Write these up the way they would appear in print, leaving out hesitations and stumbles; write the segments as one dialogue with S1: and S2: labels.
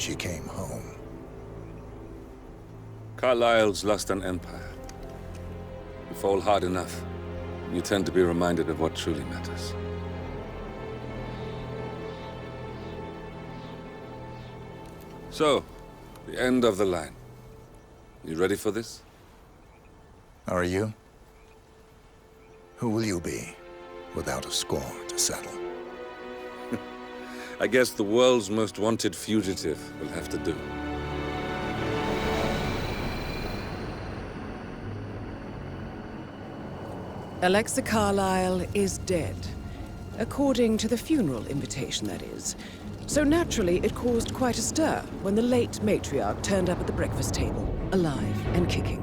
S1: she came home.
S2: Carlyle's lost an empire. You fall hard enough, you tend to be reminded of what truly matters. So, the end of the line. You ready for this?
S1: Are you? Who will you be, without a score to settle?
S2: I guess the world's most wanted fugitive will have to do.
S3: Alexa Carlyle is dead. According to the funeral invitation, that is. So naturally, it caused quite a stir when the late matriarch turned up at the breakfast table, alive and kicking.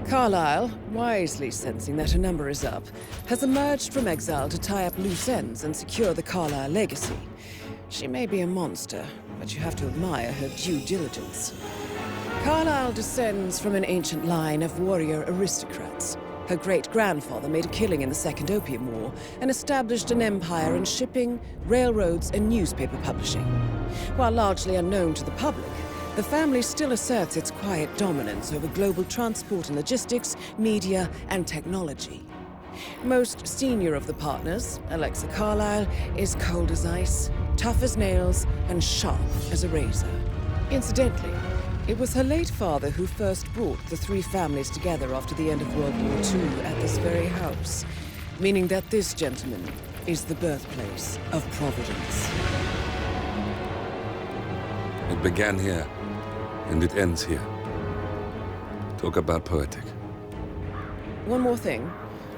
S3: Carlyle, wisely sensing that her number is up, has emerged from exile to tie up loose ends and secure the Carlyle legacy. She may be a monster, but you have to admire her due diligence. Carlyle descends from an ancient line of warrior aristocrats. Her great-grandfather made a killing in the Second Opium War and established an empire in shipping, railroads, and newspaper publishing. While largely unknown to the public, the family still asserts its quiet dominance over global transport and logistics, media, and technology. Most senior of the partners, Alexa Carlyle, is cold as ice, tough as nails, and sharp as a razor. Incidentally, it was her late father who first brought the three families together after the end of World War II at this very house, meaning that this gentleman is the birthplace of Providence.
S2: It began here, and it ends here. Talk about poetic.
S3: One more thing.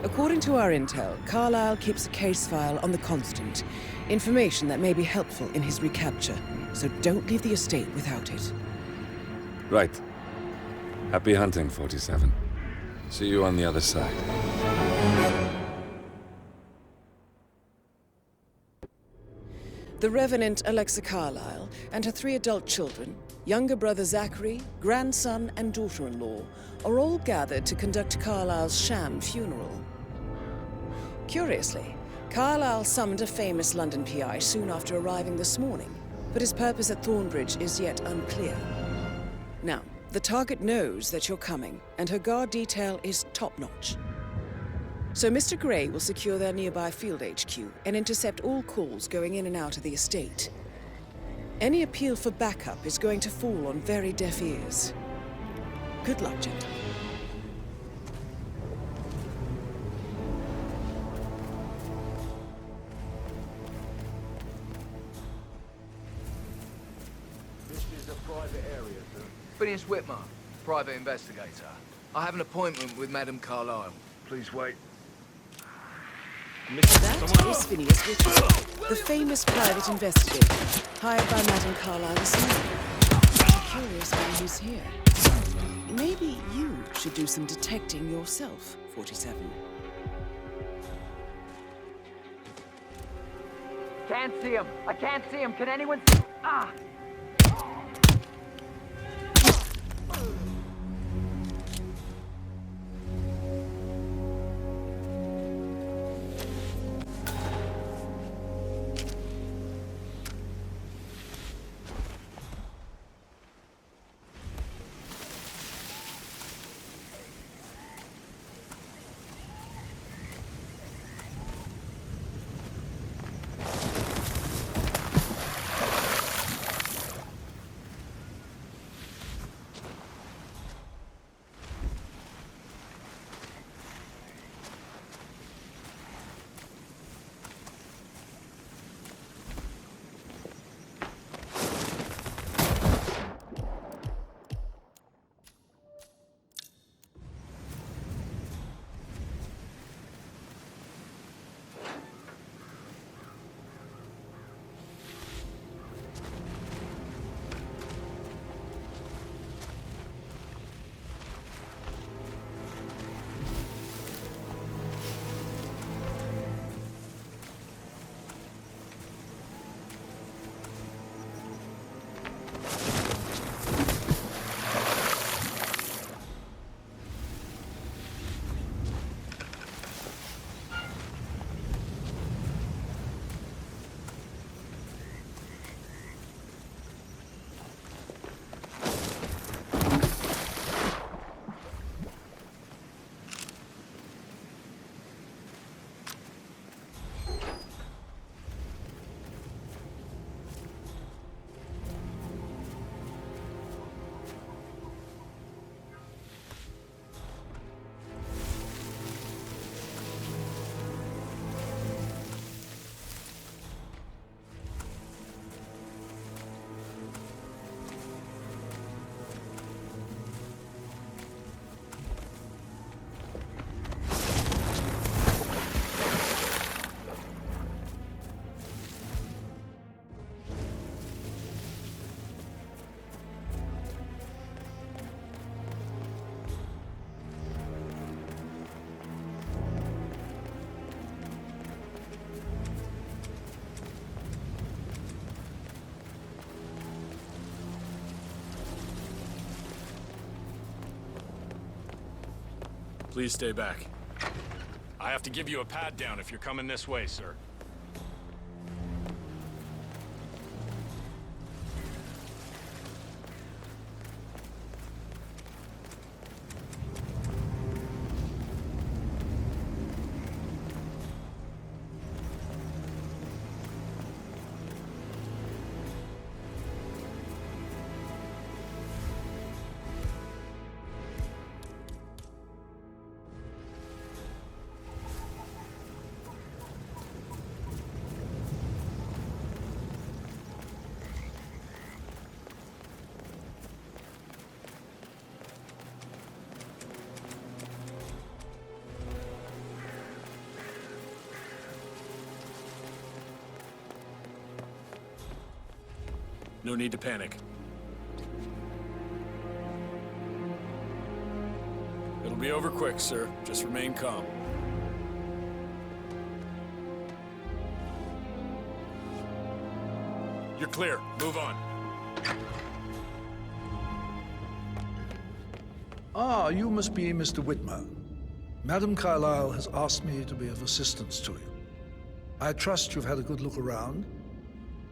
S3: According to our intel, Carlyle keeps a case file on the Constant. Information that may be helpful in his recapture, so don't leave the estate without it.
S2: Right. Happy hunting, 47. See you on the other side.
S3: The Revenant Alexa Carlyle and her 3 adult children, younger brother Zachary, grandson, and daughter-in-law, are all gathered to conduct Carlyle's sham funeral. Curiously, Carlyle summoned a famous London PI soon after arriving this morning, but his purpose at Thornbridge is yet unclear. Now, the target knows that you're coming, and her guard detail is top-notch. So Mr. Gray will secure their nearby field HQ and intercept all calls going in and out of the estate. Any appeal for backup is going to fall on very deaf ears. Good luck, gentlemen.
S4: Phineas Whitmer, private investigator. I have an appointment with Madame Carlyle. Please wait.
S3: That is Phineas Whitmer, the famous private investigator, hired by Madame Carlyle this morning. I'm curious why he's here. Maybe you should do some detecting yourself, 47.
S5: Can't see him. I can't see him. Can anyone see? Ah!
S6: Please stay back. I have to give you a pat down if you're coming this way, sir. No need to panic. It'll be over quick, sir. Just remain calm. You're clear. Move on.
S7: Ah, you must be Mr. Whitmer. Madam Carlyle has asked me to be of assistance to you. I trust you've had a good look around.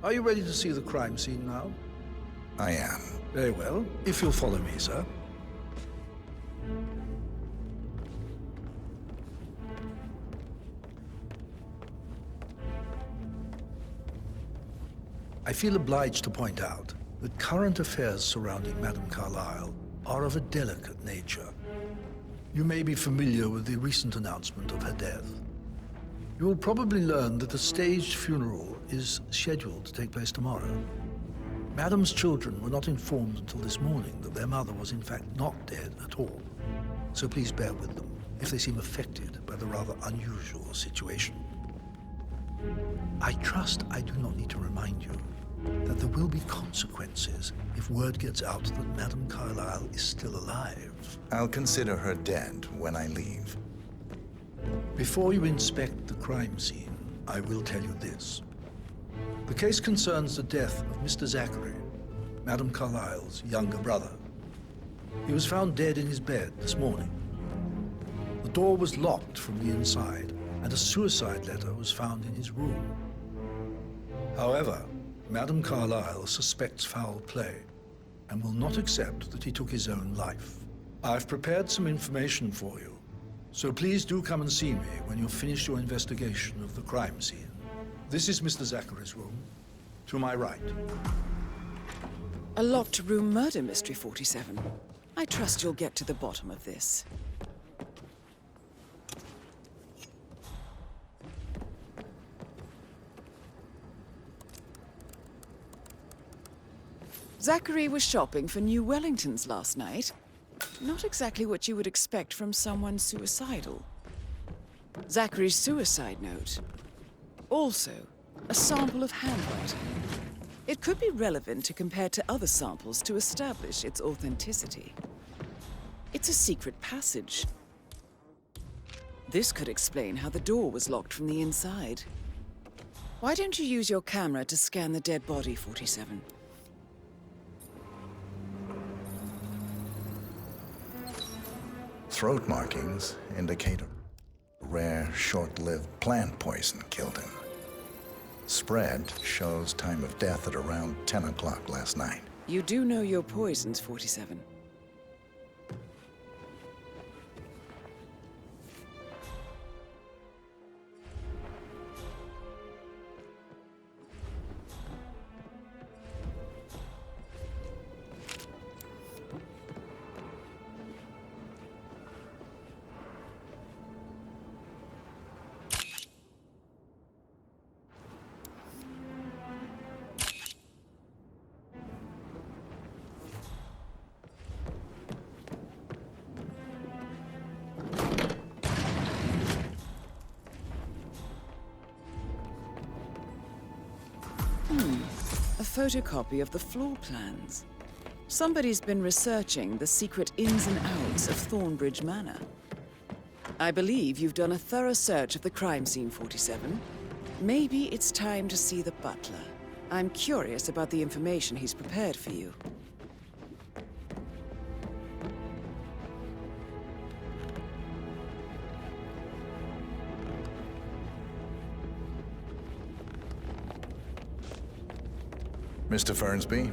S7: Are you ready to see the crime scene now?
S1: I am.
S7: Very well. If you'll follow me, sir. I feel obliged to point out that current affairs surrounding Madame Carlyle are of a delicate nature. You may be familiar with the recent announcement of her death. You will probably learn that a staged funeral is scheduled to take place tomorrow. Madame's children were not informed until this morning that their mother was in fact not dead at all. So please bear with them if they seem affected by the rather unusual situation. I trust I do not need to remind you that there will be consequences if word gets out that Madame Carlyle is still alive.
S1: I'll consider her dead when I leave.
S7: Before you inspect the crime scene, I will tell you this. The case concerns the death of Mr. Zachary, Madame Carlyle's younger brother. He was found dead in his bed this morning. The door was locked from the inside, and a suicide letter was found in his room. However, Madame Carlyle suspects foul play and will not accept that he took his own life. I've prepared some information for you, so please do come and see me when you've finished your investigation of the crime scene. This is Mr. Zachary's room, to my right.
S3: A locked room murder mystery, 47. I trust you'll get to the bottom of this. Zachary was shopping for new Wellingtons last night. Not exactly what you would expect from someone suicidal. Zachary's suicide note. Also, a sample of handwriting. It could be relevant to compare to other samples to establish its authenticity. It's a secret passage. This could explain how the door was locked from the inside. Why don't you use your camera to scan the dead body, 47?
S1: Throat markings indicate a rare, short-lived plant poison killed him. Spread shows time of death at around 10 o'clock last night.
S3: You do know your poisons, 47. A photocopy of the floor plans. Somebody's been researching the secret ins and outs of Thornbridge Manor. I believe you've done a thorough search of the crime scene, 47. Maybe it's time to see the butler. I'm curious about the information he's prepared for you.
S1: Mr. Fernsby,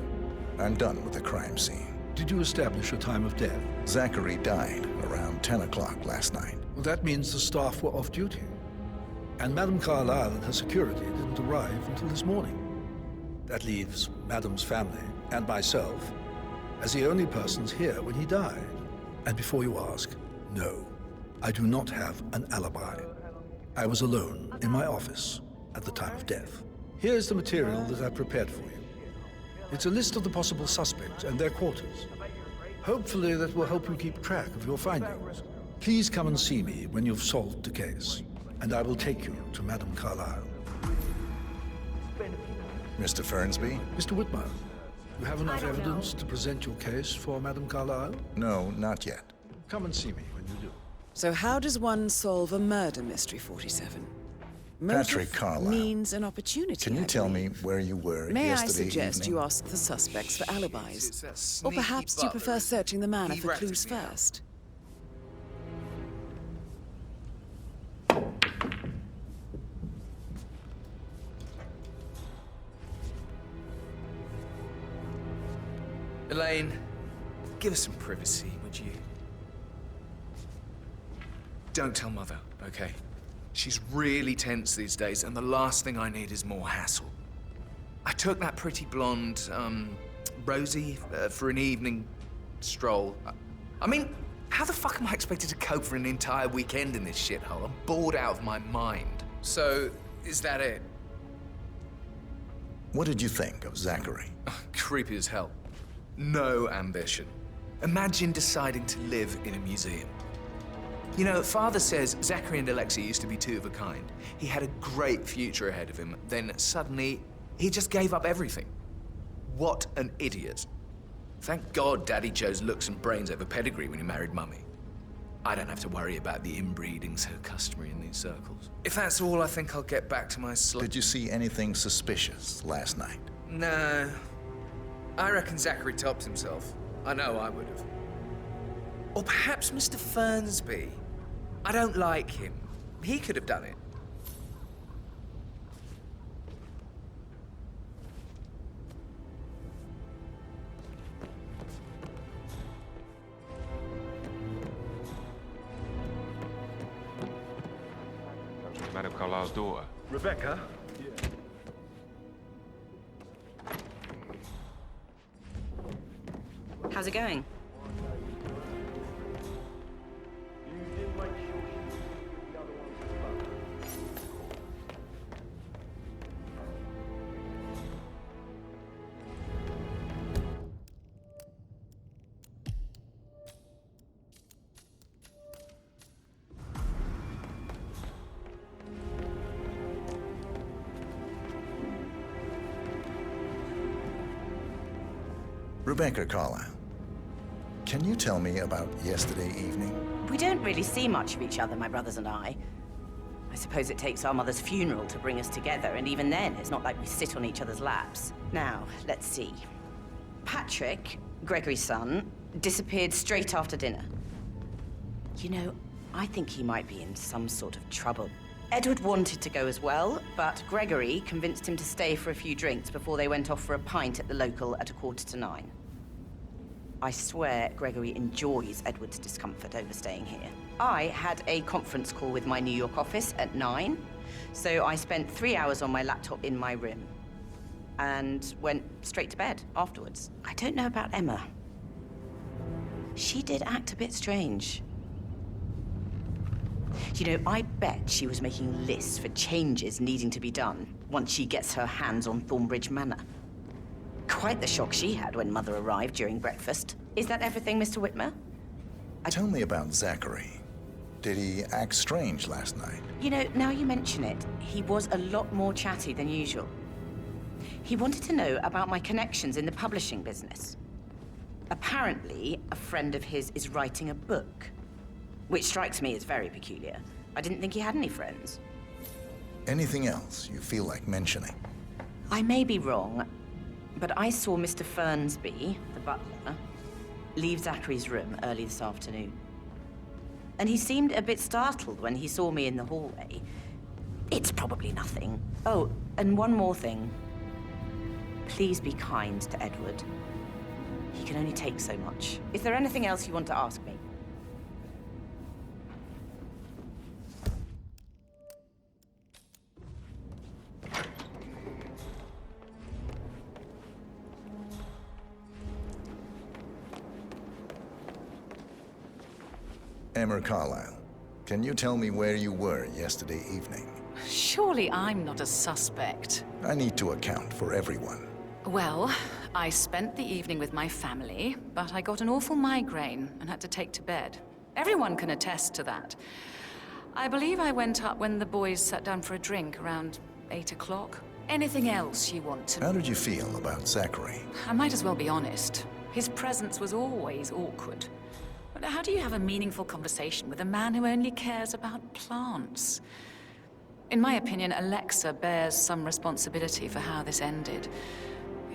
S1: I'm done with the crime scene.
S7: Did you establish a time of death?
S1: Zachary died around 10 o'clock last night.
S7: Well, that means the staff were off duty. And Madame Carlyle and her security didn't arrive until this morning. That leaves Madame's family and myself as the only persons here when he died. And before you ask, no, I do not have an alibi. I was alone in my office at the time of death. Here's the material that I prepared for you. It's a list of the possible suspects and their quarters. Hopefully that will help you keep track of your findings. Please come and see me when you've solved the case, and I will take you to Madame Carlyle.
S1: Mr. Fernsby?
S7: Mr. Whitmer, you have enough evidence to present your case for Madame Carlyle?
S1: No, not yet.
S7: Come and see me when you do.
S3: So how does one solve a murder mystery, 47?
S1: Patrick
S3: Motive
S1: Carlyle.
S3: means an opportunity.
S1: Can you
S3: I
S1: tell
S3: believe.
S1: me where you were
S3: May I
S1: yesterday
S3: suggest
S1: evening?
S3: you ask the suspects for alibis?
S4: It's that
S3: Or
S4: sneaky
S3: perhaps you
S4: butler,
S3: prefer
S4: isn't
S3: searching the manor
S4: He
S3: for
S4: ratted
S3: clues
S4: me out.
S3: first?
S4: Elaine, give us some privacy, would you? Don't tell Mother, okay? She's really tense these days, and the last thing I need is more hassle. I took that pretty blonde, Rosie, for an evening stroll. I mean, how the fuck am I expected to cope for an entire weekend in this shithole? I'm bored out of my mind. So, is that it?
S1: What did you think of Zachary?
S4: Creepy as hell. No ambition. Imagine deciding to live in a museum. You know, Father says Zachary and Alexei used to be two of a kind. He had a great future ahead of him, then suddenly, he just gave up everything. What an idiot. Thank God Daddy chose looks and brains over pedigree when he married Mummy. I don't have to worry about the inbreeding so customary in these circles. If that's all, I think I'll get back to my
S1: Did you see anything suspicious last night?
S4: No. I reckon Zachary topped himself. I know I would have. Or perhaps Mr. Fernsby. I don't like him. He could have done it.
S8: Madame Carlyle's daughter.
S6: Rebecca?
S9: How's it going?
S1: Rebecca Carlyle, can you tell me about yesterday evening?
S9: We don't really see much of each other, my brothers and I. I suppose it takes our mother's funeral to bring us together, and even then, it's not like we sit on each other's laps. Now, let's see. Patrick, Gregory's son, disappeared straight after dinner. You know, I think he might be in some sort of trouble. Edward wanted to go as well, but Gregory convinced him to stay for a few drinks before they went off for a pint at the local at 9:15. I swear Gregory enjoys Edward's discomfort over staying here. I had a conference call with my New York office at 9, so I spent 3 hours on my laptop in my room and went straight to bed afterwards. I don't know about Emma. She did act a bit strange. You know, I bet she was making lists for changes needing to be done once she gets her hands on Thornbridge Manor. Quite the shock she had when Mother arrived during breakfast. Is that everything, Mr. Whitmer?
S1: Tell me about Zachary. Did he act strange last night?
S9: You know, now you mention it, he was a lot more chatty than usual. He wanted to know about my connections in the publishing business. Apparently, a friend of his is writing a book, which strikes me as very peculiar. I didn't think he had any friends.
S1: Anything else you feel like mentioning?
S9: I may be wrong, but I saw Mr. Fernsby, the butler, leave Zachary's room early this afternoon. And he seemed a bit startled when he saw me in the hallway. It's probably nothing. Oh, and one more thing. Please be kind to Edward. He can only take so much. Is there anything else you want to ask me?
S1: Emma Carlyle, can you tell me where you were yesterday evening?
S10: Surely I'm not a suspect.
S1: I need to account for everyone.
S10: Well, I spent the evening with my family, but I got an awful migraine and had to take to bed. Everyone can attest to that. I believe I went up when the boys sat down for a drink around 8 o'clock. Anything else you want to know?
S1: How did you feel about Zachary?
S10: I might as well be honest. His presence was always awkward. But how do you have a meaningful conversation with a man who only cares about plants? In my opinion, Alexa bears some responsibility for how this ended.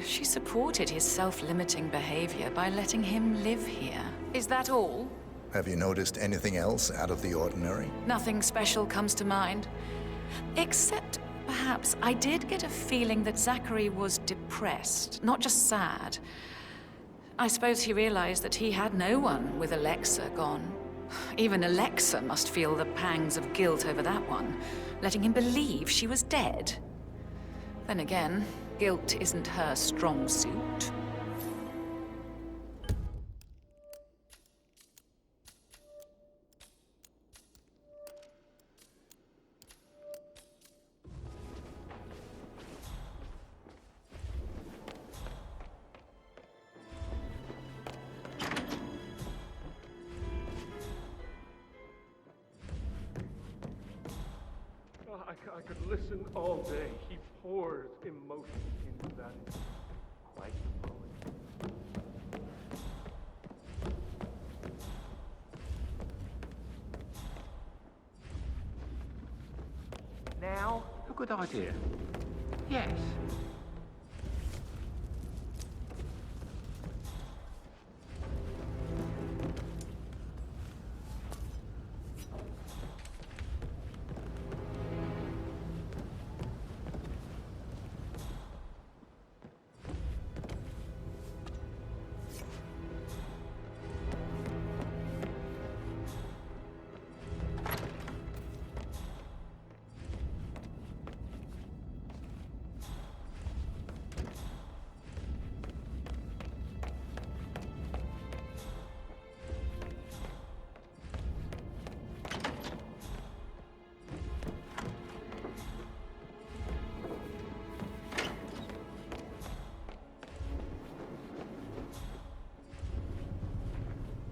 S10: She supported his self-limiting behavior by letting him live here. Is that all?
S1: Have you noticed anything else out of the ordinary?
S10: Nothing special comes to mind. Except, perhaps, I did get a feeling that Zachary was depressed, not just sad. I suppose he realized that he had no one with Alexa gone. Even Alexa must feel the pangs of guilt over that one, letting him believe she was dead. Then again, guilt isn't her strong suit.
S11: I could listen all day. He pours emotion into that. Quite the poet.
S5: Now?
S8: A good idea. Yes.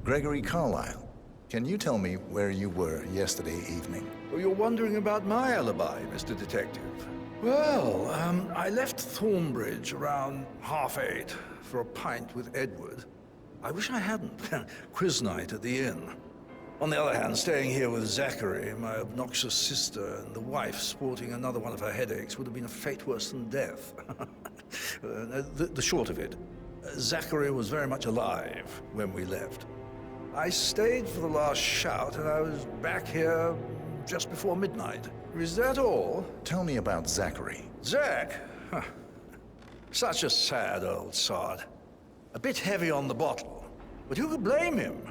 S1: Gregory Carlyle, can you tell me where you were yesterday evening?
S7: Oh, you're wondering about my alibi, Mr. Detective. Well, I left Thornbridge around 8:30 for a pint with Edward. I wish I hadn't. Quiz night at the inn. On the other hand, staying here with Zachary, my obnoxious sister, and the wife sporting another one of her headaches would have been a fate worse than death. The short of it, Zachary was very much alive when we left. I stayed for the last shout, and I was back here just before midnight. Is that all?
S1: Tell me about Zachary.
S7: Zach? Huh. Such a sad old sod. A bit heavy on the bottle, but who could blame him?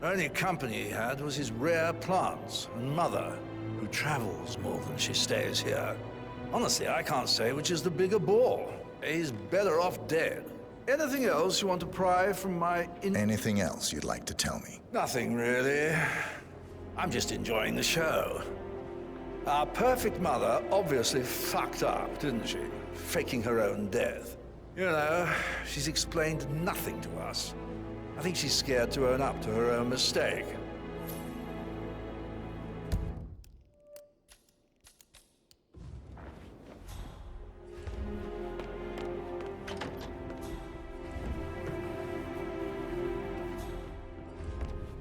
S7: Only company he had was his rare plants and mother, who travels more than she stays here. Honestly, I can't say which is the bigger bore. He's better off dead. Anything else you want to pry from my
S1: Anything else you'd like to tell me?
S7: Nothing, really. I'm just enjoying the show. Our perfect mother obviously fucked up, didn't she? Faking her own death. You know, she's explained nothing to us. I think she's scared to own up to her own mistake.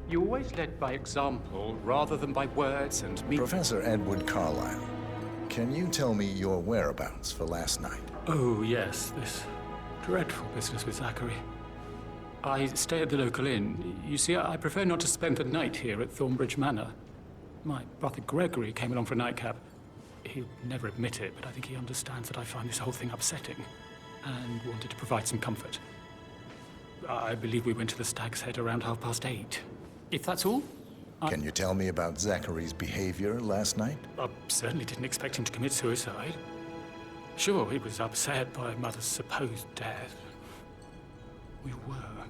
S11: You always led by example rather than by words and me.
S1: Professor Edward Carlyle, can you tell me your whereabouts for last night?
S12: Oh, yes, this dreadful business with Zachary. I stay at the local inn. You see, I prefer not to spend the night here at Thornbridge Manor. My brother Gregory came along for a nightcap. He'll never admit it, but I think he understands that I find this whole thing upsetting. and wanted to provide some comfort. I believe we went to the Stag's Head around 8:30. If that's all?
S1: Can you tell me about Zachary's behavior last night?
S12: I certainly didn't expect him to commit suicide. Sure, he was upset by Mother's supposed death. We were.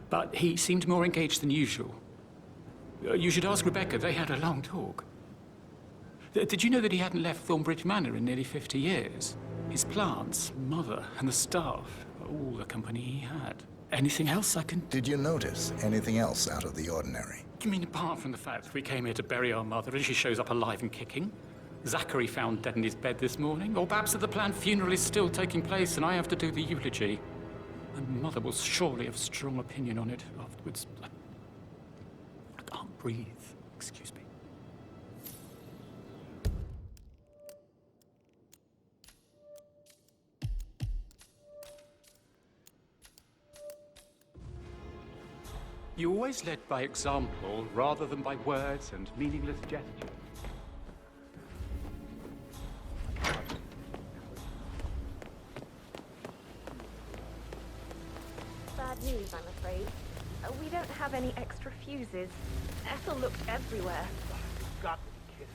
S12: But he seemed more engaged than usual. You should ask Rebecca. They had a long talk. Did you know that he hadn't left Thornbridge Manor in nearly 50 years? His plants, Mother, and the staff, all the company he had. Anything else I can...
S1: Did you notice anything else out of the ordinary?
S12: You mean apart from the fact that we came here to bury our mother and she shows up alive and kicking? Zachary found dead in his bed this morning? Or perhaps that the planned funeral is still taking place and I have to do the eulogy? And Mother will surely have a strong opinion on it afterwards. I can't breathe. Excuse me. You always led by example rather than by words and meaningless gestures.
S13: Bad news, I'm afraid. We don't have any extra fuses. Ethel looked everywhere.
S11: Got to be kidding.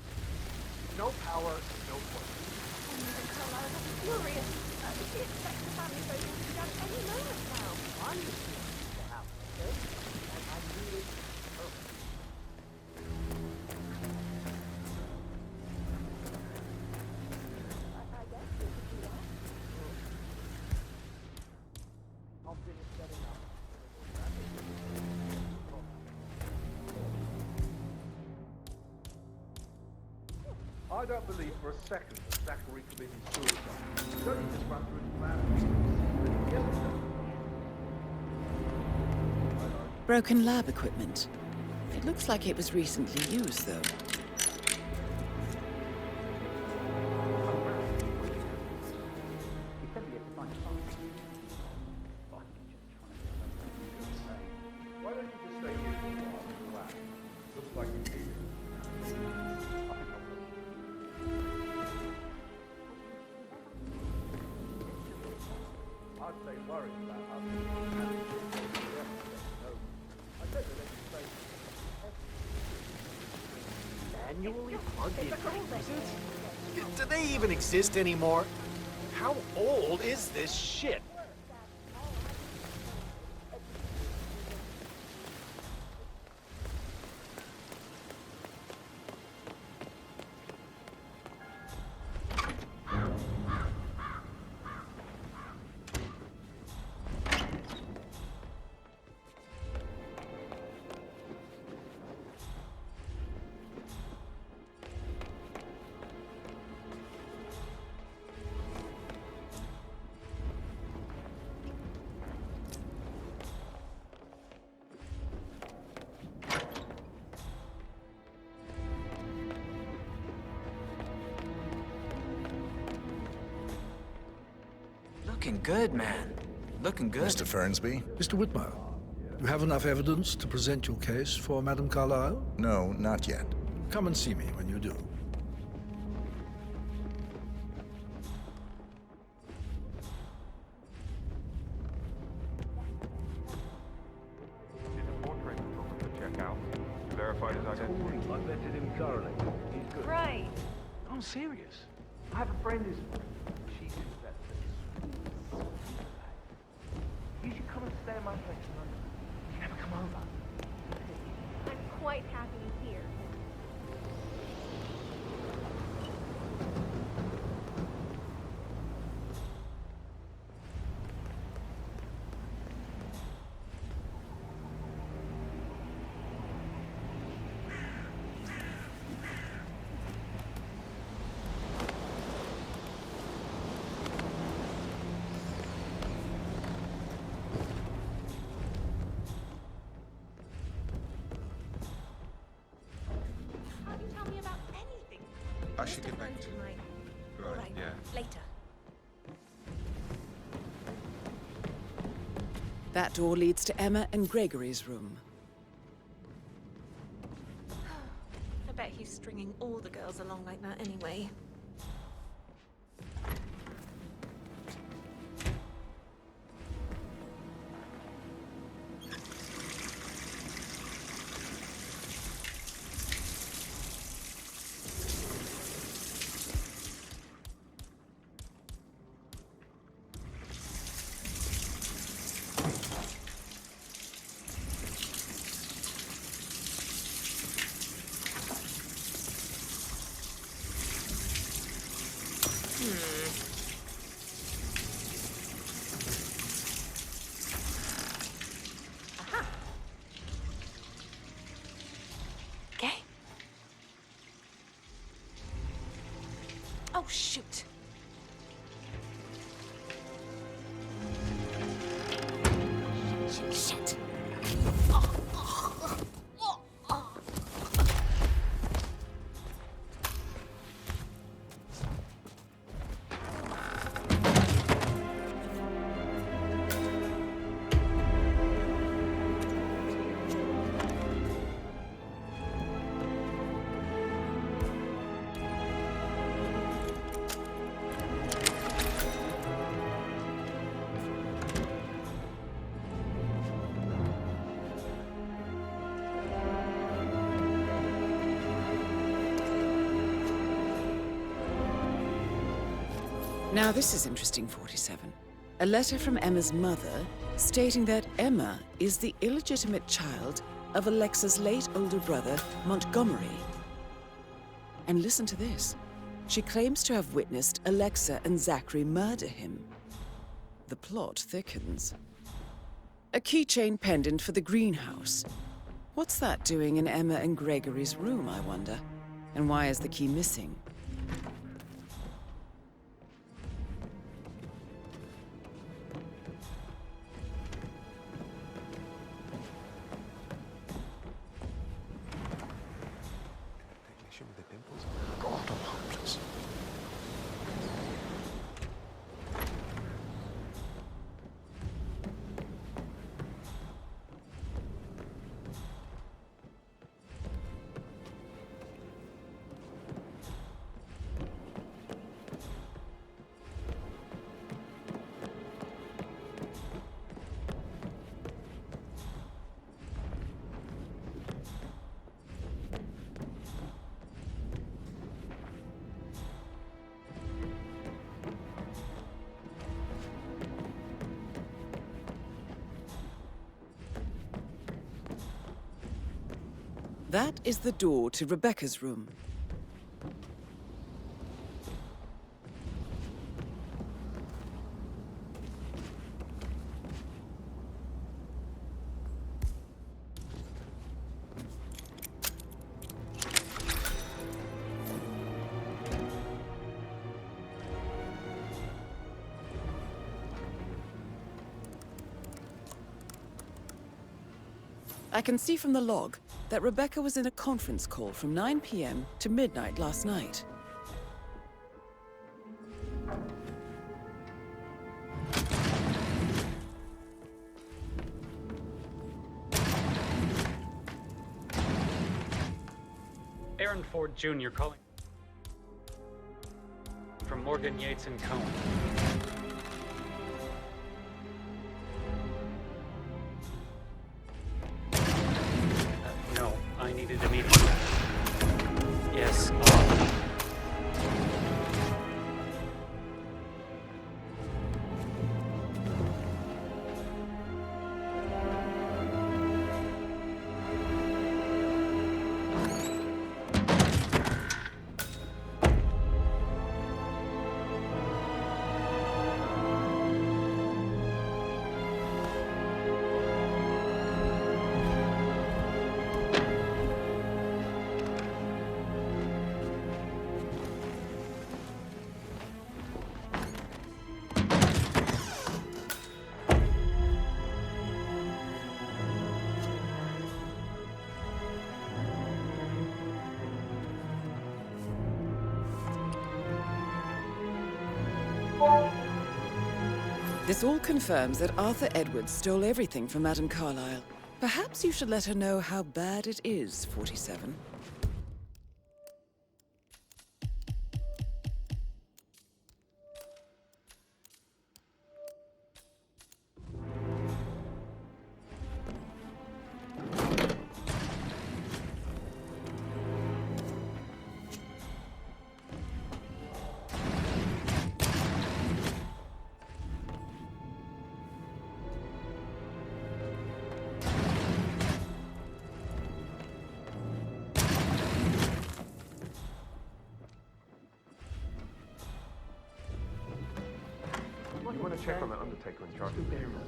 S11: No power, no point.
S13: Carlisle was furious. She expects the family photos to be done any moment now.
S11: I'm just to have this, and I need it perfect.
S13: I guess we could do that.
S11: I'll finish setting up. I don't believe for a second that Zachary committed suicide. Don't you just run through his plan?
S3: Broken lab equipment. It looks like it was recently used, though.
S11: Why don't you just stay here for a while and relax? Looks like you need it. I'd say worried about us. I said to let you stay.
S5: Manually plug in fuses? Do they even exist anymore? How old is this shit?
S4: Looking good, man. Looking good.
S1: Mr. Fernsby?
S7: Mr. Whitmire, you have enough evidence to present your case for Madame Carlyle?
S1: No, not yet.
S7: Come and see me when you do.
S14: Portrait photographer check out. Verified his identity.
S11: I vetted him thoroughly. He's good.
S13: Right.
S11: I'm serious. I have a friend who's... She thinks that's it. You should come and stay at my place in London. You never come over.
S13: I'm quite happy here.
S14: I should get back to you. Right, yeah.
S13: Later.
S3: That door leads to Emma and Gregory's room.
S13: I bet he's stringing all the girls along like that anyway.
S10: Oh, shoot. Shit.
S3: Now this is interesting, 47. A letter from Emma's mother stating that Emma is the illegitimate child of Alexa's late older brother, Montgomery. And listen to this. She claims to have witnessed Alexa and Zachary murder him. The plot thickens. A keychain pendant for the greenhouse. What's that doing in Emma and Gregory's room, I wonder? And why is the key missing? That is the door to Rebecca's room. I can see from the log that Rebecca was in a conference call from 9 p.m. to midnight last night.
S15: Aaron Ford Jr. calling from Morgan, Yates & Cohn. No, I needed a meeting. Yes.
S3: This all confirms that Arthur Edwards stole everything from Madame Carlyle. Perhaps you should let her know how bad it is, 47.
S14: You want to check on that undertaker in charge of the funeral?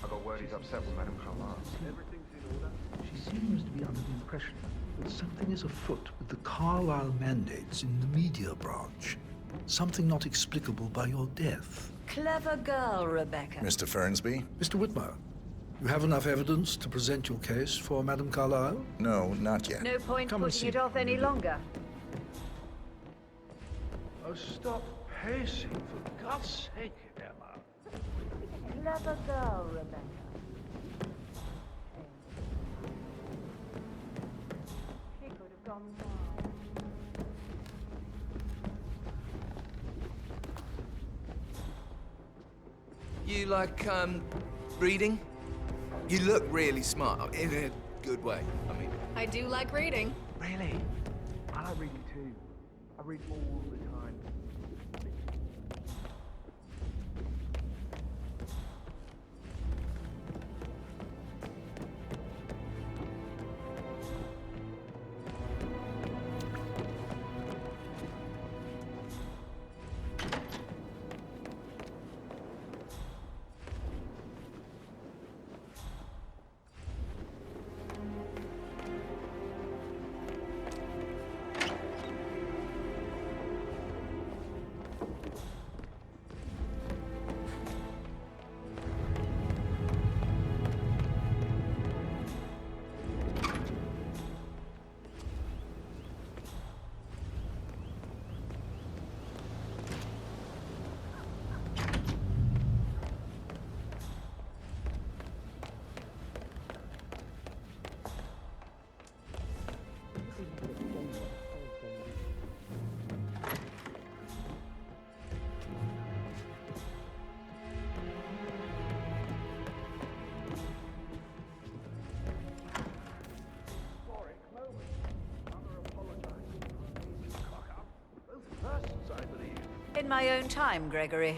S14: I got word he's upset with Madame Carlyle. Everything's in order.
S7: She seems to be under the impression that something is afoot with the Carlyle mandates in the media branch. Something not explicable by your death.
S16: Clever girl, Rebecca.
S1: Mr. Fernsby?
S7: Mr. Whitmer, you have enough evidence to present your case for Madame Carlyle?
S1: No, not yet.
S16: No point
S7: Come and
S16: putting
S7: see
S16: it off any longer.
S14: Oh, stop pacing, for God's sake, Emma.
S16: Clever girl, Rebecca. She could have gone far.
S4: You like, reading? You look really smart, in a good way, I mean.
S17: I do like reading.
S14: Really? I like reading too. I read all the time.
S16: In my own time, Gregory.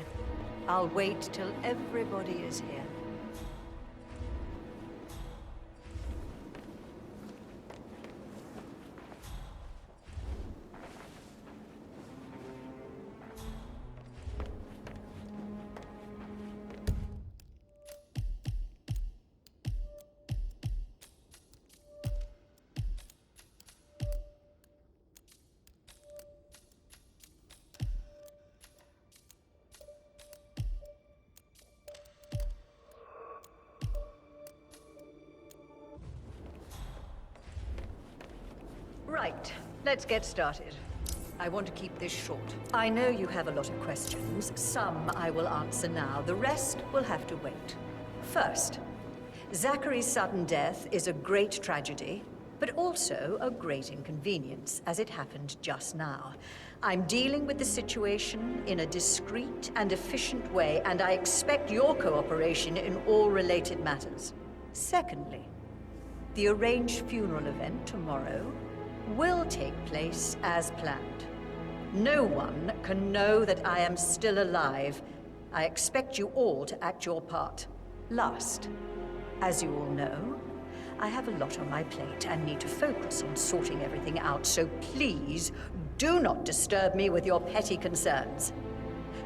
S16: I'll wait till everybody is here. Right, let's get started. I want to keep this short. I know you have a lot of questions. Some I will answer now. The rest will have to wait. First, Zachary's sudden death is a great tragedy, but also a great inconvenience, as it happened just now. I'm dealing with the situation in a discreet and efficient way, and I expect your cooperation in all related matters. Secondly, the arranged funeral event tomorrow will take place as planned. No one can know that I am still alive. I expect you all to act your part. Last, as you all know, I have a lot on my plate and need to focus on sorting everything out, so please do not disturb me with your petty concerns.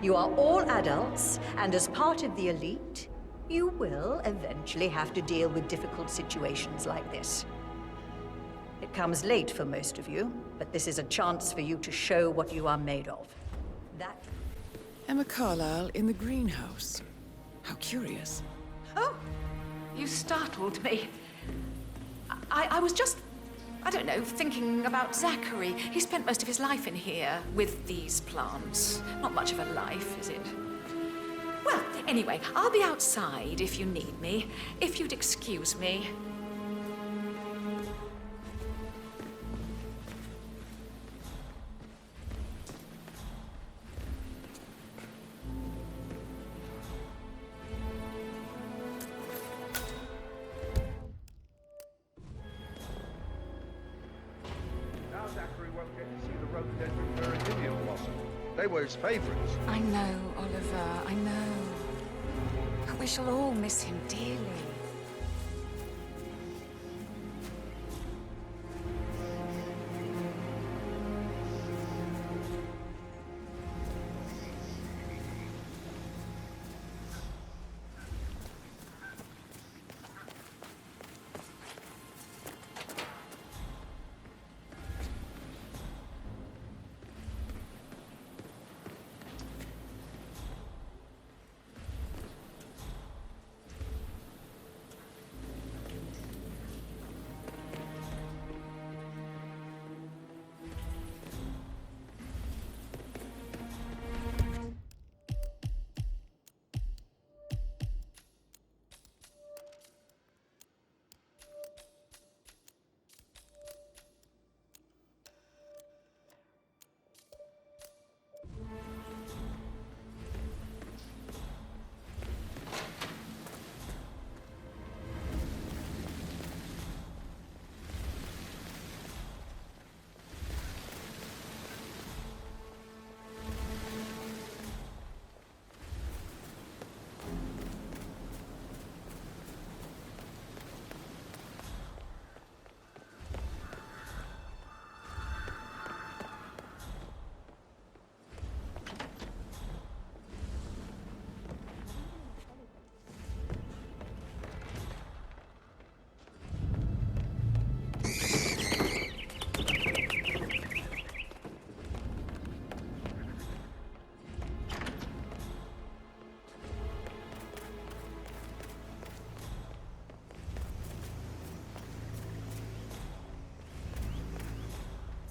S16: You are all adults, and as part of the elite, you will eventually have to deal with difficult situations like this. It comes late for most of you, but this is a chance for you to show what you are made of. That...
S3: Emma Carlyle in the greenhouse. How curious.
S10: Oh, you startled me. I was just, I don't know, thinking about Zachary. He spent most of his life in here with these plants. Not much of a life, is it? Well, anyway, I'll be outside if you need me. If you'd excuse me.
S14: They were his favorites.
S10: I know, Oliver, I know. But we shall all miss him dearly.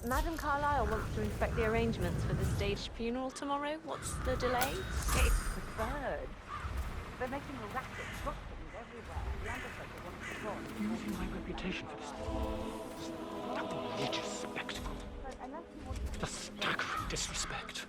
S13: Madame Carlyle wants to inspect the arrangements for the staged funeral tomorrow. What's the delay?
S11: It's the birds. They're making a racket, droppings everywhere. The undertaker wants to run.
S12: Using my reputation for this outrageous spectacle. The staggering disrespect.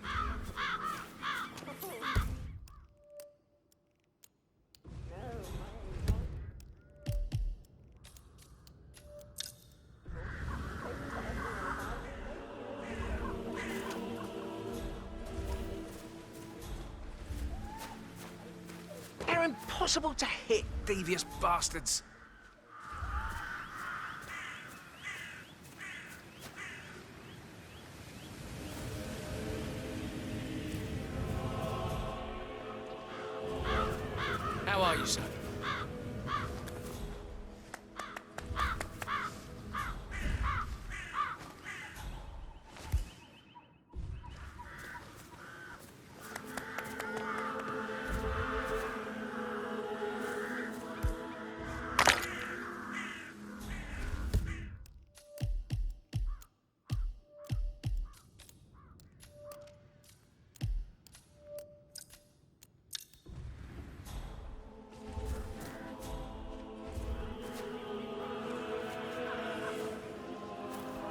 S4: They're impossible to hit, devious bastards. How are you, son?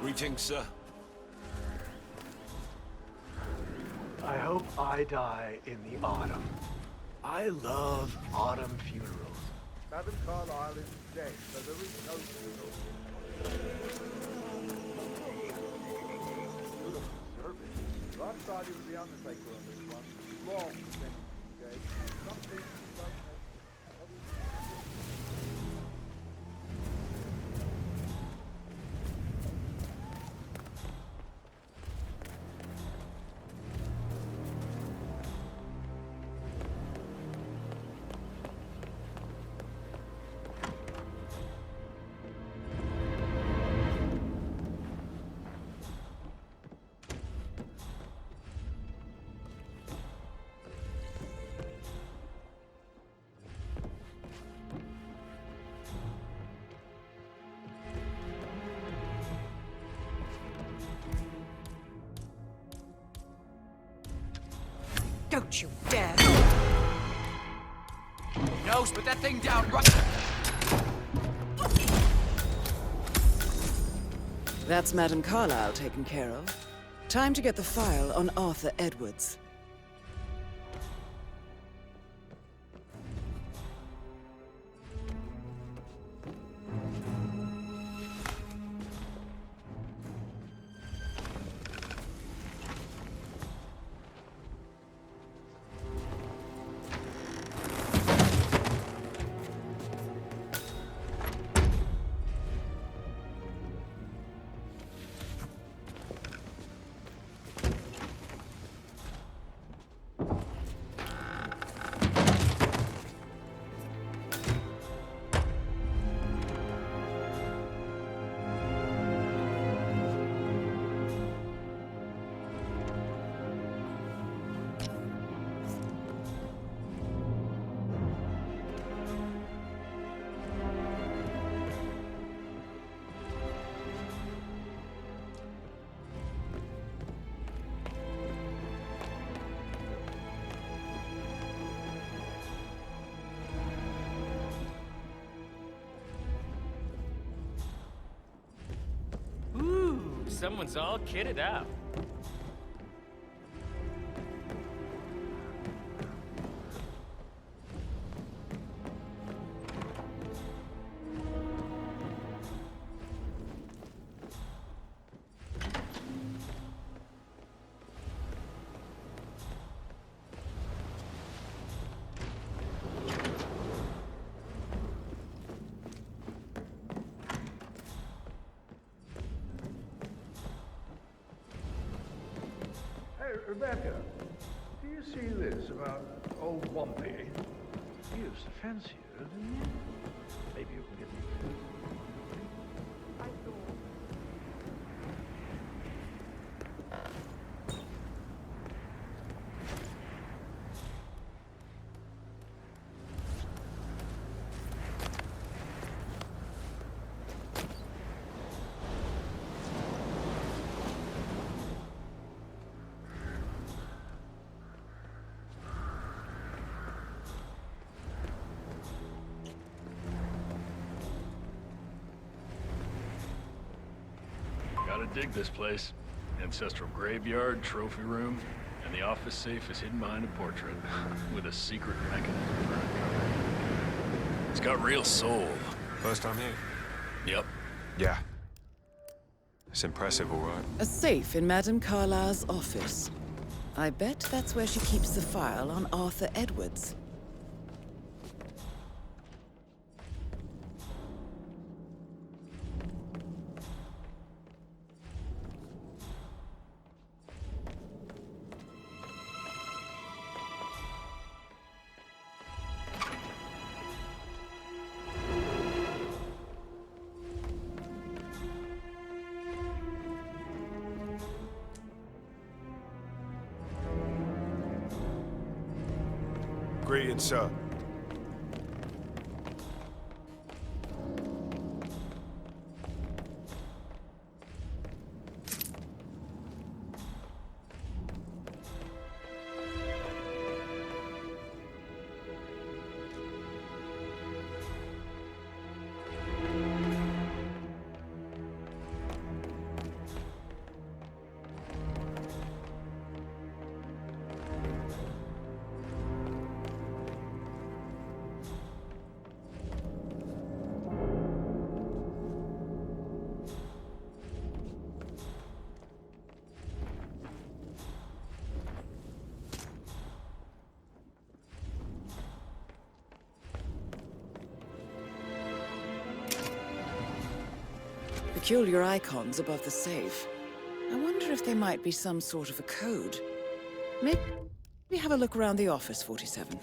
S6: Greetings, sir.
S5: I hope I die in the autumn. I love autumn funerals.
S14: Madame Carlyle is dead, so there is no funeral. Beautiful service. Last Friday was the undertaker on this one. Wrong, Jay. Something don't make...
S16: Don't you dare!
S4: Nose, put that thing down right...
S3: That's Madame Carlyle taken care of. Time to get the file on Arthur Edwards.
S15: Someone's all kitted out.
S7: Rebecca, do you see this about old Wampy? He used to fancy her, didn't he? Maybe you can get me.
S6: dig this place. Ancestral graveyard, trophy room, and the office safe is hidden behind a portrait with a secret mechanism for uncovering. It's got real soul.
S14: First time here?
S6: Yep.
S14: Yeah. It's impressive, all right.
S3: A safe in Madame Carlyle's office. I bet that's where she keeps the file on Arthur Edwards.
S14: Greetings, sir.
S3: Peculiar icons above the safe. I wonder if there might be some sort of a code. Maybe have a look around the office, 47.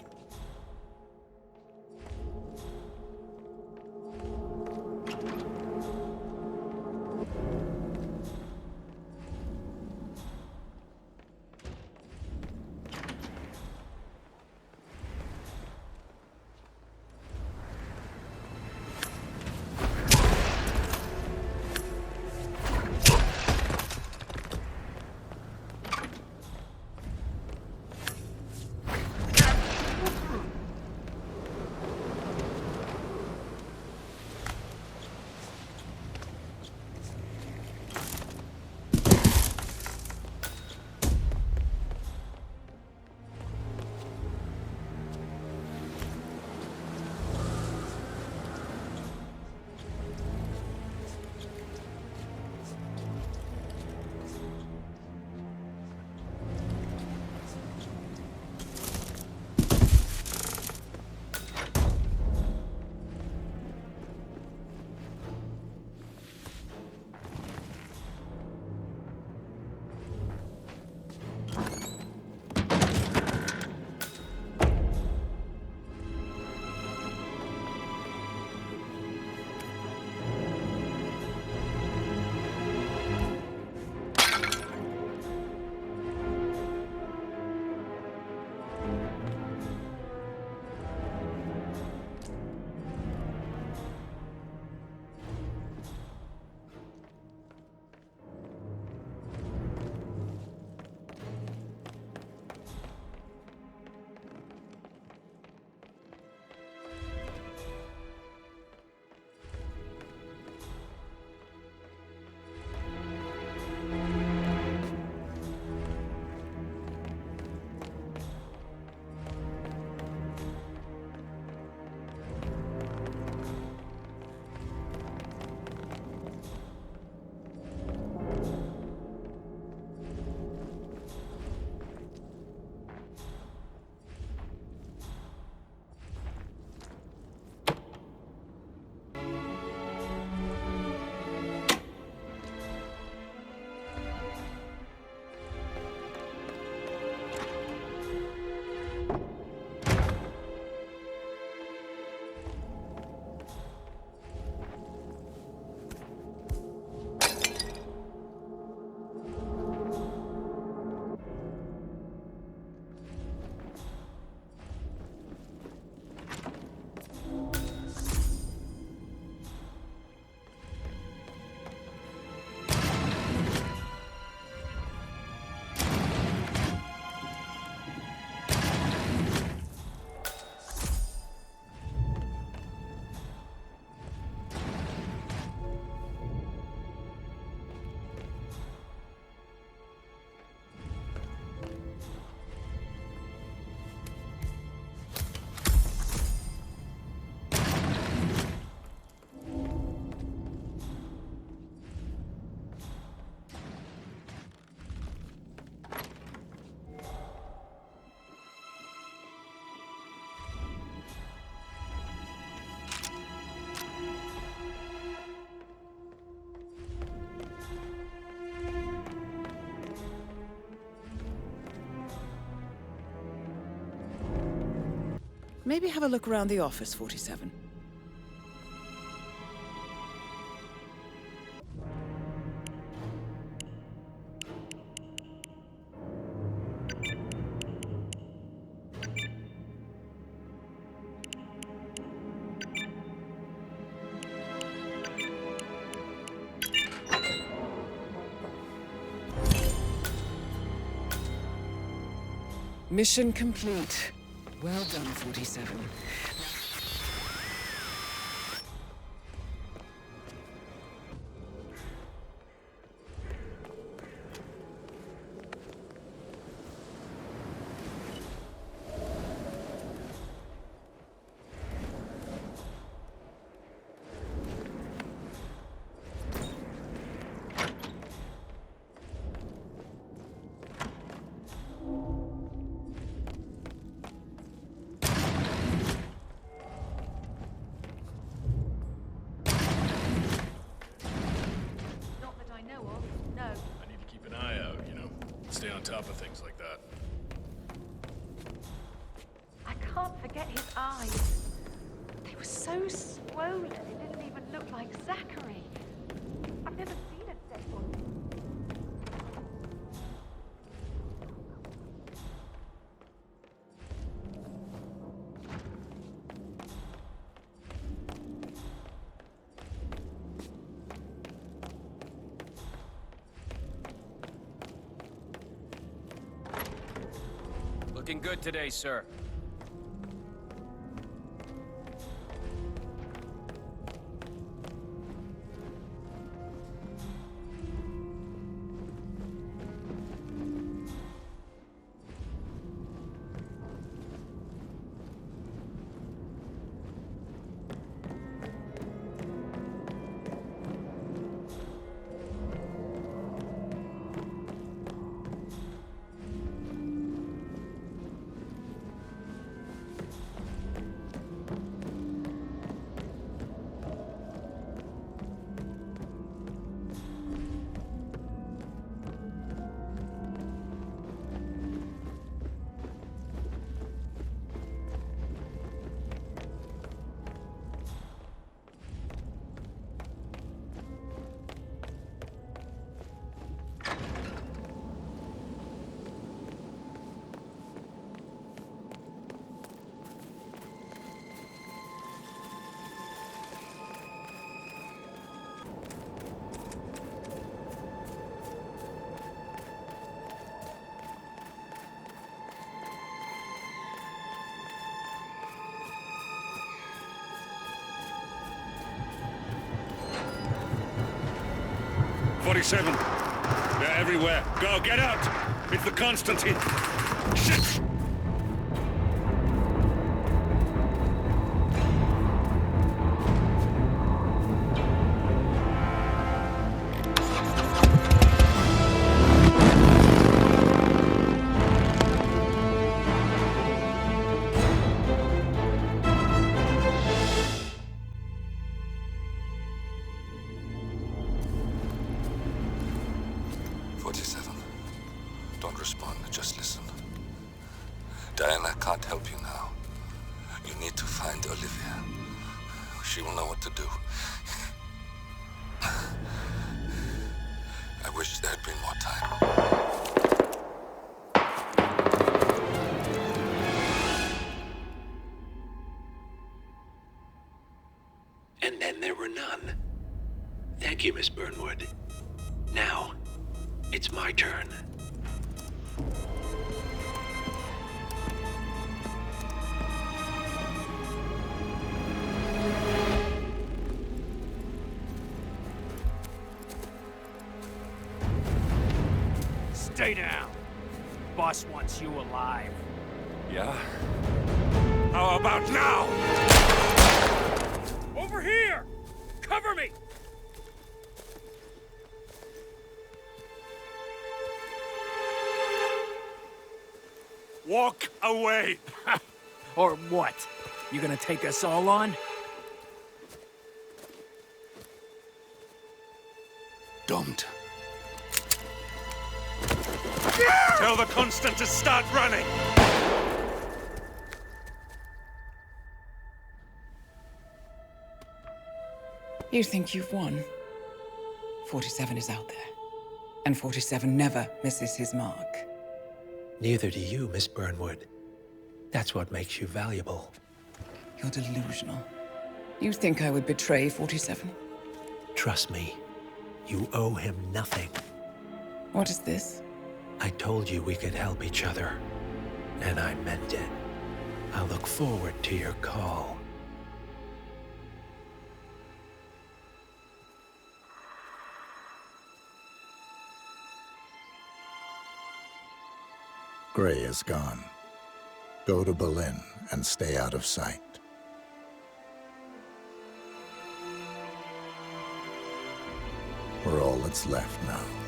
S3: Maybe have a look around the office, 47. Mission complete. Well done, 47.
S6: I need to keep an eye out, you know? Stay on top of things like that.
S13: I can't forget his eyes. They were so swollen, it didn't even look like Zachary. I've never seen a dead one.
S15: Looking good today, sir.
S2: They're everywhere. Go, get out! It's the Constantine. Shit! Don't respond, just listen. Diana can't help you now. You need to find Olivia. She will know what to do. I wish there had been more time.
S17: And then there were none. Thank you, Miss Burnwood. Now, it's my turn.
S5: Stay down. Boss wants you alive.
S2: Yeah? How about now?
S5: Over here! Cover me!
S2: Walk away!
S5: Or what? You gonna take us all on?
S2: Don't. Tell the Constant to start running!
S3: You think you've won? 47 is out there. And 47 never misses his mark.
S17: Neither do you, Miss Burnwood. That's what makes you valuable.
S3: You're delusional. You think I would betray 47?
S17: Trust me, you owe him nothing.
S3: What is this?
S17: I told you we could help each other, and I meant it. I'll look forward to your call.
S1: Gray is gone. Go to Berlin and stay out of sight. We're all that's left now.